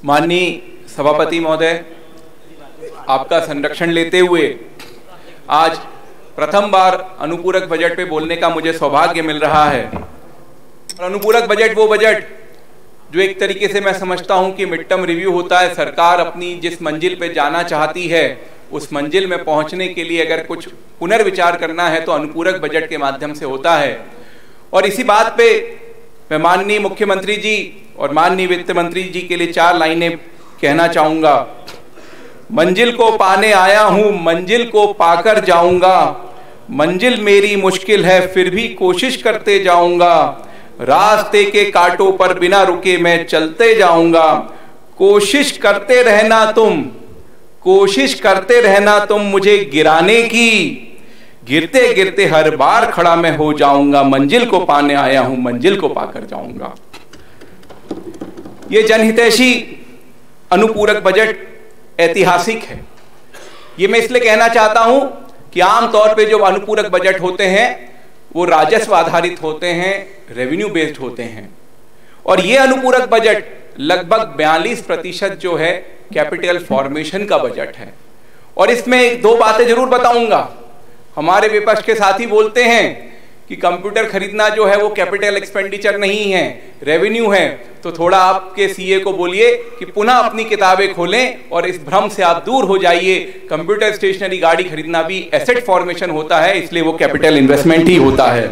माननीय सभापति महोदय, आपका संरक्षण लेते हुए आज प्रथम बार अनुपूरक बजट पे बोलने का मुझे सौभाग्य मिल रहा है। और अनुपूरक बजट वो बजट जो एक तरीके से मैं समझता हूं कि मिड टर्म रिव्यू होता है। सरकार अपनी जिस मंजिल पे जाना चाहती है उस मंजिल में पहुंचने के लिए अगर कुछ पुनर्विचार करना है तो अनुपूरक बजट के माध्यम से होता है। और इसी बात पे मैं माननीय मुख्यमंत्री जी और माननीय वित्त मंत्री जी के लिए 4 लाइनें कहना चाहूंगा। मंजिल को पाने आया हूं, मंजिल को पाकर जाऊंगा। मंजिल मेरी मुश्किल है फिर भी कोशिश करते जाऊंगा। रास्ते के कांटों पर बिना रुके मैं चलते जाऊंगा। कोशिश करते रहना तुम मुझे गिराने की। गिरते गिरते हर बार खड़ा मैं हो जाऊंगा। मंजिल को पाने आया हूं, मंजिल को पाकर जाऊंगा। ये जनहितैषी अनुपूरक बजट ऐतिहासिक है। ये मैं इसलिए कहना चाहता हूं कि आमतौर पे जो अनुपूरक बजट होते हैं वो राजस्व आधारित होते हैं, रेवेन्यू बेस्ड होते हैं। और ये अनुपूरक बजट लगभग 42% जो है कैपिटल फॉर्मेशन का बजट है। और इसमें 2 बातें जरूर बताऊंगा। हमारे विपक्ष के साथी बोलते हैं कि कंप्यूटर खरीदना जो है वो कैपिटल एक्सपेंडिचर नहीं है, रेवेन्यू है। तो थोड़ा आपके सीए को बोलिए कि पुनः अपनी किताबें खोलें और इस भ्रम से आप दूर हो जाइए। कंप्यूटर स्टेशनरी गाड़ी खरीदना भी एसेट फॉर्मेशन होता है, इसलिए वो कैपिटल इन्वेस्टमेंट ही होता है।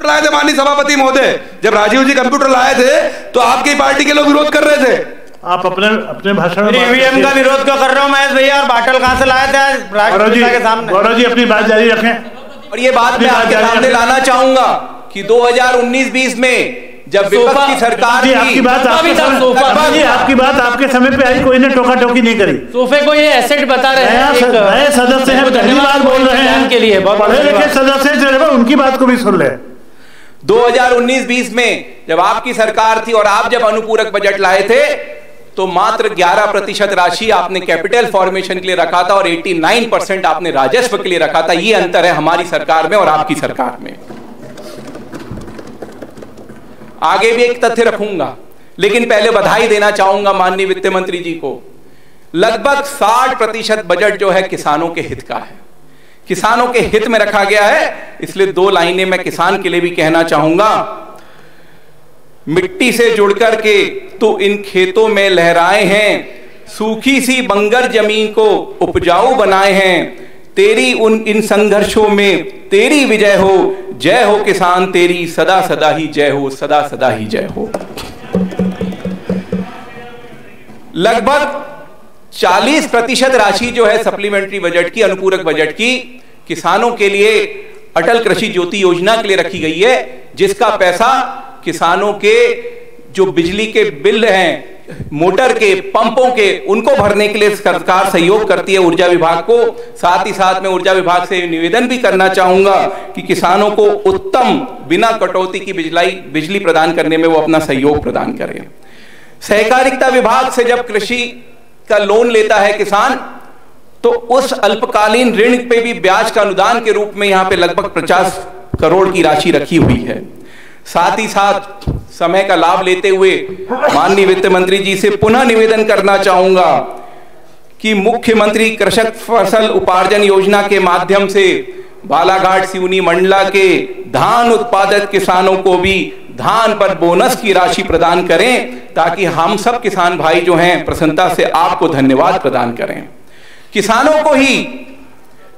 लाए थे माननीय सभापति महोदय, जब राजीव जी कंप्यूटर लाए थे तो आपकी पार्टी के लोग विरोध कर रहे थे। आप अपने भाषण में ईवीएम का विरोध क्यों कर रहे हो महेश भैया? और बाटल कहां से लाए थे राष्ट्रपति के सामने? गौरव जी अपनी बात जारी रखें। और ये बात मैं आपके सामने लाना चाहूंगा कि 2019-20 में जब विपक्ष की सरकार थी, आपकी बात आपके समय पे आई, कोई ने टोका टोकी नहीं करी। सोफे को ये एसेट बता रहे हैं। नए सदस्य हैं, पहली बार बोल रहे हैं के लिए पढ़े लिखे सदस्य जो है उनकी बात को भी सुन ले। 2019-20 में जब आपकी सरकार थी और आप जब अनुपूरक बजट लाए थे तो मात्र 11% राशि आपने कैपिटल फॉर्मेशन के लिए रखा था और 89% आपने राजस्व के लिए रखा था। ये अंतर है हमारी सरकार में और आपकी सरकार में। आगे भी एक तथ्य रखूंगा, लेकिन पहले बधाई देना चाहूंगा माननीय वित्त मंत्री जी को। लगभग 60% बजट जो है किसानों के हित का है, किसानों के हित में रखा गया है। इसलिए 2 लाइनें मैं किसान के लिए भी कहना चाहूंगा। मिट्टी से जुड़कर के तो इन खेतों में लहराए हैं, सूखी सी बंजर जमीन को उपजाऊ बनाए हैं। तेरी इन संघर्षों में तेरी विजय हो, जय हो किसान तेरी सदा सदा ही जय हो, सदा सदा ही जय हो। लगभग 40% राशि जो है सप्लीमेंट्री बजट की, अनुपूरक बजट की, किसानों के लिए अटल कृषि ज्योति योजना के लिए रखी गई है, जिसका पैसा किसानों के जो बिजली के बिल हैं, मोटर के, पंपों के, उनको भरने के लिए सरकार सहयोग करती है ऊर्जा विभाग को। साथ ही साथ मैं ऊर्जा विभाग से निवेदन भी करना चाहूंगा कि किसानों को उत्तम बिना कटौती की बिजली प्रदान करने में वो अपना सहयोग प्रदान करें। सहकारिता विभाग से जब कृषि का लोन लेता है किसान, तो उस अल्पकालीन ऋण पे भी ब्याज का अनुदान के रूप में यहां पे लगभग 50 करोड़ की राशि रखी हुई है। साथ ही साथ समय का लाभ लेते हुए माननीय वित्त मंत्री जी से पुनः निवेदन करना चाहूंगा कि मुख्यमंत्री कृषक फसल उपार्जन योजना के माध्यम से बालाघाट, सिवनी, मंडला के धान उत्पादक किसानों को भी धान पर बोनस की राशि प्रदान करें, ताकि हम सब किसान भाई जो हैं प्रसन्नता से आपको धन्यवाद प्रदान करें। किसानों को ही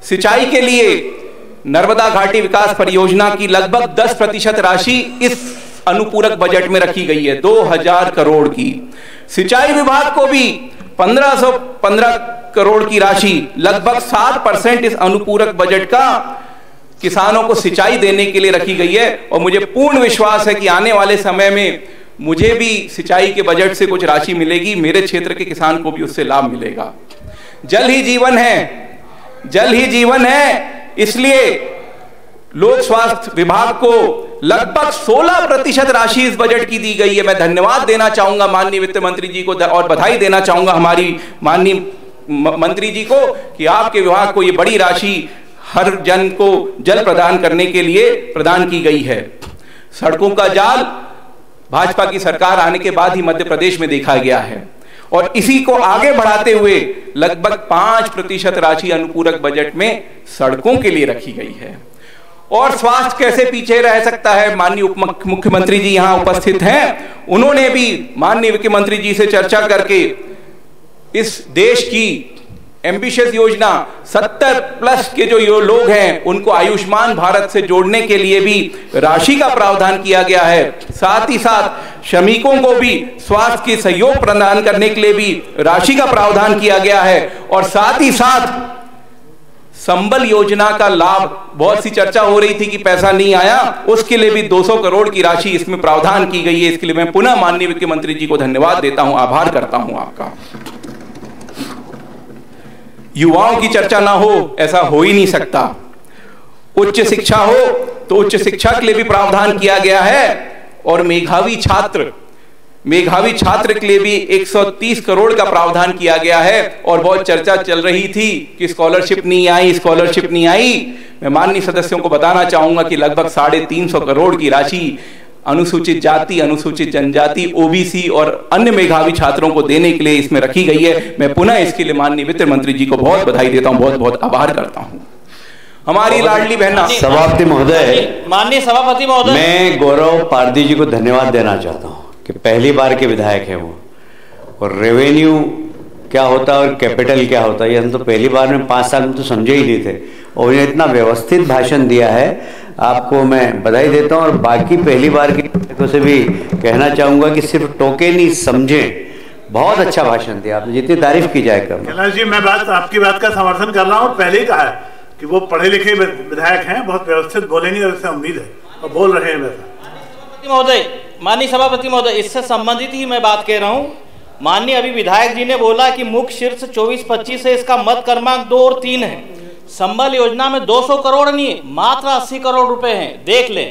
सिंचाई के लिए नर्मदा घाटी विकास परियोजना की लगभग 10% राशि इस अनुपूरक बजट में रखी गई है, 2000 करोड़ की। सिंचाई विभाग को भी 1515 करोड़ की राशि, लगभग 7% इस अनुपूरक बजट का किसानों को सिंचाई देने के लिए रखी गई है। और मुझे पूर्ण विश्वास है कि आने वाले समय में मुझे भी सिंचाई के बजट से कुछ राशि मिलेगी, मेरे क्षेत्र के किसान को भी उससे लाभ मिलेगा। जल ही जीवन है, जल ही जीवन है। इसलिए लोक स्वास्थ्य विभाग को लगभग 16% राशि इस बजट की दी गई है। मैं धन्यवाद देना चाहूंगा माननीय वित्त मंत्री जी को और बधाई देना चाहूंगा हमारी माननीय मंत्री जी को कि आपके विभाग को ये बड़ी राशि हर जन को जल प्रदान करने के लिए प्रदान की गई है। सड़कों का जाल भाजपा की सरकार आने के बाद ही मध्य प्रदेश में देखा गया है। और इसी को आगे बढ़ाते हुए लगभग 5% राशि अनुपूरक बजट में सड़कों के लिए रखी गई है। और स्वास्थ्य कैसे पीछे रह सकता है? माननीय उप मुख्यमंत्री जी यहां उपस्थित हैं, उन्होंने भी माननीय मुख्यमंत्री जी से चर्चा करके इस देश की एम्बिशियस योजना 70+ के जो लोग हैं उनको आयुष्मान भारत से जोड़ने के लिए भी राशि का प्रावधान किया गया है। साथ ही साथ श्रमिकों को भी स्वास्थ्य की सहयोग प्रदान करने के लिए भी राशि का प्रावधान किया गया है। और साथ ही साथ संबल योजना का लाभ, बहुत सी चर्चा हो रही थी कि पैसा नहीं आया, उसके लिए भी 200 करोड़ की राशि इसमें प्रावधान की गई है। इसके लिए मैं पुनः माननीय मुख्यमंत्री जी को धन्यवाद देता हूं, आभार करता हूं आपका। युवाओं की चर्चा ना हो ऐसा हो ही नहीं सकता। उच्च शिक्षा हो तो उच्च शिक्षा के लिए भी प्रावधान किया गया है। और मेधावी छात्र के लिए भी 130 करोड़ का प्रावधान किया गया है। और बहुत चर्चा चल रही थी कि स्कॉलरशिप नहीं आई। मैं माननीय सदस्यों को बताना चाहूंगा कि लगभग 350 करोड़ की राशि अनुसूचित जाति, अनुसूचित जनजाति, ओबीसी और अन्य मेधावी छात्रों को देने के लिए इसमें रखी गई है। मैं पुनः इसके लिए माननीय वित्त मंत्री जी को बहुत बधाई देता हूं, बहुत बहुत आभार करता हूं। हमारी लाडली बहना सभापति महोदय, माननीय सभापति महोदय, मैं गौरव पारदी जी को धन्यवाद देना चाहता हूं कि पहली बार के विधायक हैं वो, और रेवेन्यू क्या होता है और कैपिटल क्या होता है ये हम तो पहली बार में 5 साल में तो समझे ही नहीं थे। और उन्हें इतना व्यवस्थित भाषण दिया है, आपको मैं बधाई देता हूं। और बाकी पहली बार के विधायकों से भी कहना चाहूंगा कि सिर्फ टोके नहीं समझे, बहुत अच्छा भाषण दिया आपने, जितनी तारीफ की जाए कम। कैलाश जी, मैं आपकी बात का समर्थन कर रहा हूँ। पहले ही कहा है कि वो पढ़े लिखे विधायक हैं, बहुत व्यवस्थित बोलेंगे और इससे उम्मीद है, और बोल रहे हैं वैसा। महोदय, माननीय सभापति महोदय, इससे संबंधित ही मैं बात कह रहा हूँ। माननीय अभी विधायक जी ने बोला कि मुख्य शीर्ष 24-25 है, इसका मत क्रमांक 2 और 3 है। संबल योजना में 200 करोड़ नहीं, मात्र 80 करोड़ रुपए हैं, देख ले।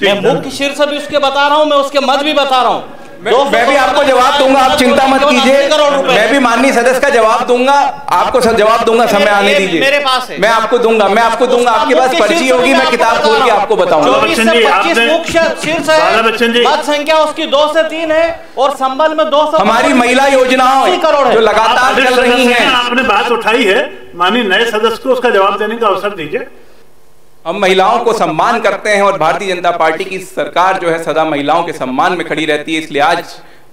मैं मुख्य शीर्ष भी उसके बता रहा हूं, मैं उसके मत भी बता रहा हूं। मैं भी आपको जवाब दूंगा, आप चिंता मत कीजिए। मैं भी माननीय सदस्य का जवाब दूंगा, आपको जवाब दूंगा, समय आने दीजिए। मेरे पास है, मैं आपको दूंगा आपके पास पर्ची होगी, मैं किताब खोल के आपको बताऊंगा। 24 से 25 मुख्य शीर्ष है, मत संख्या उसकी 2 से 3 है, और संबल में 200। हमारी महिला योजनाओं जो लगातार चल रही हैं, आपने बात उठाई है, माननीय नए सदस्य को उसका जवाब देने का अवसर दीजिए। हम महिलाओं को सम्मान करते हैं और भारतीय जनता पार्टी की सरकार जो है सदा महिलाओं के सम्मान में खड़ी रहती है। इसलिए आज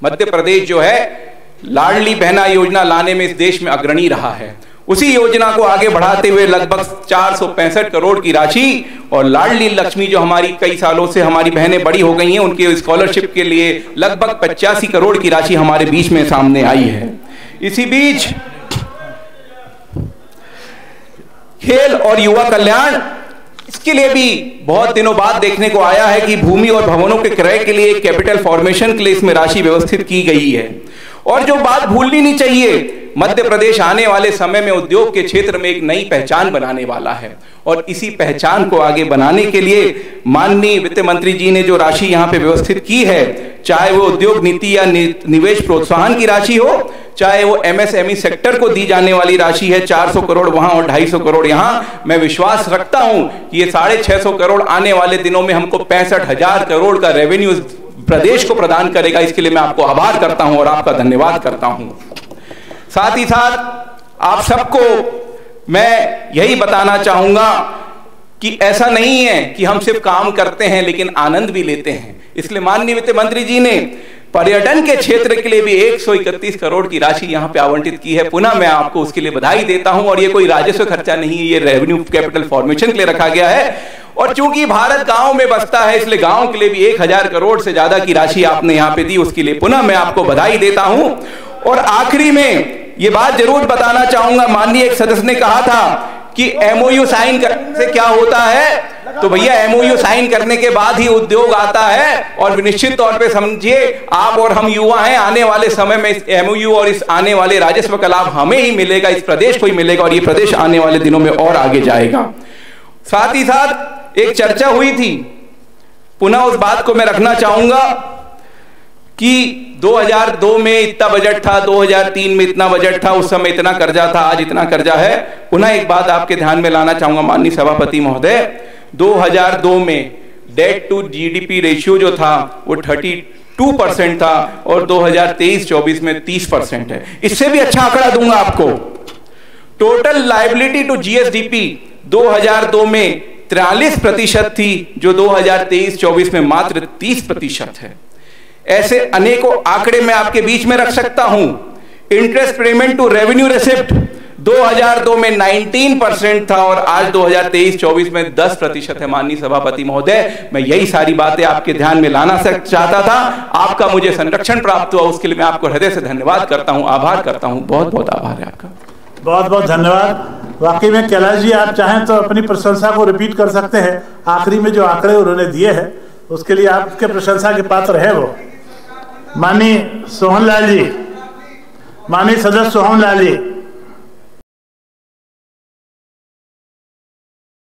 मध्य प्रदेश जो है लाडली बहना योजना लाने में इस देश में अग्रणी रहा है। उसी योजना को आगे बढ़ाते हुए लगभग 465 करोड़ की राशि, और लाडली लक्ष्मी जो हमारी कई सालों से हमारी बहनें बड़ी हो गई हैं, उनके स्कॉलरशिप के लिए लगभग 85 करोड़ की राशि हमारे बीच में सामने आई है। इसी बीच खेल और युवा कल्याण, इसके लिए भी बहुत दिनों बाद देखने को आया है कि भूमि और भवनों के क्रय के लिए कैपिटल फॉर्मेशन के लिए इसमें राशि व्यवस्थित की गई है। और जो बात भूलनी नहीं चाहिए, मध्य प्रदेश आने वाले समय में उद्योग के क्षेत्र में एक नई पहचान बनाने वाला है। और इसी पहचान को आगे बनाने के लिए माननीय वित्त मंत्री जी ने जो राशि यहाँ पे व्यवस्थित की है, चाहे वो उद्योग नीति या निवेश प्रोत्साहन की राशि हो, चाहे वो एमएसएमई सेक्टर को दी जाने वाली राशि है 400 करोड़ वहां और 250 करोड़ यहाँ, मैं विश्वास रखता हूं कि ये 650 करोड़ आने वाले दिनों में हमको 65,000 करोड़ का रेवेन्यू प्रदेश को प्रदान करेगा। इसके लिए मैं आपको आभार करता हूं और आपका धन्यवाद करता हूं। साथ ही साथ आप सबको मैं यही बताना चाहूंगा कि ऐसा नहीं है कि हम सिर्फ काम करते हैं लेकिन आनंद भी लेते हैं। इसलिए माननीय वित्त मंत्री जी ने पर्यटन के क्षेत्र के लिए भी 131 करोड़ की राशि यहां पे आवंटित की है। पुनः मैं आपको उसके लिए बधाई देता हूं। और ये कोई राजस्व खर्चा नहीं है, ये रेवेन्यू कैपिटल फॉर्मेशन के लिए रखा गया है। और चूंकि भारत गांव में बसता है, इसलिए गांव के लिए भी 1000 करोड़ से ज्यादा की राशि आपने यहां पे दी, उसके लिए पुनः मैं आपको बधाई देता हूं। और आखिरी में ये बात जरूर बताना चाहूंगा, माननीय एक सदस्य ने कहा था कि एमओयू साइन करने से क्या होता है, तो भैया एमओयू साइन करने के बाद ही उद्योग आता है। और निश्चित तौर पे समझिए, आप और हम युवा हैं, आने वाले समय में इस एमओयू और इस आने वाले राजस्व का लाभ हमें ही मिलेगा, इस प्रदेश को ही मिलेगा, और ये प्रदेश आने वाले दिनों में और आगे जाएगा। साथ ही साथ एक चर्चा हुई थी, पुनः उस बात को मैं रखना चाहूंगा कि 2002 में इतना बजट था, 2003 में इतना बजट था, उस समय इतना कर्जा था, आज इतना कर्जा है। पुनः एक बात आपके ध्यान में लाना चाहूंगा माननीय सभापति महोदय, 2002 में डेट टू जीडीपी रेशियो जो था वो 2% था और 2023-24 में 30% है। इससे भी अच्छा आंकड़ा दूंगा आपको। टोटल लायबिलिटी टू जीएसडीपी 2002 में 43% थी, जो 2023-24 में मात्र 30% है। ऐसे अनेकों आंकड़े मैं आपके बीच में रख सकता हूं। Interest payment to revenue receipt 2002 में 19% था और आज 2023-24 में 10% है। माननीय सभापति महोदय, मैं यही सारी बातें आपके ध्यान में लाना चाहता था। आपका मुझे संरक्षण प्राप्त हुआ, उसके लिए मैं आपको हृदय से धन्यवाद करता हूं, आभार करता हूं। बहुत बहुत आभार है आपका। बहुत बहुत धन्यवाद। वाकई में कैलाश जी, आप चाहें तो अपनी प्रशंसा को रिपीट कर सकते हैं। आखिरी में जो आंकड़े उन्होंने दिए हैं उसके लिए आपके प्रशंसा के पात्र है वो। माननीय सोहन लाल जी, माननीय सदस्य सोहन लाल जी।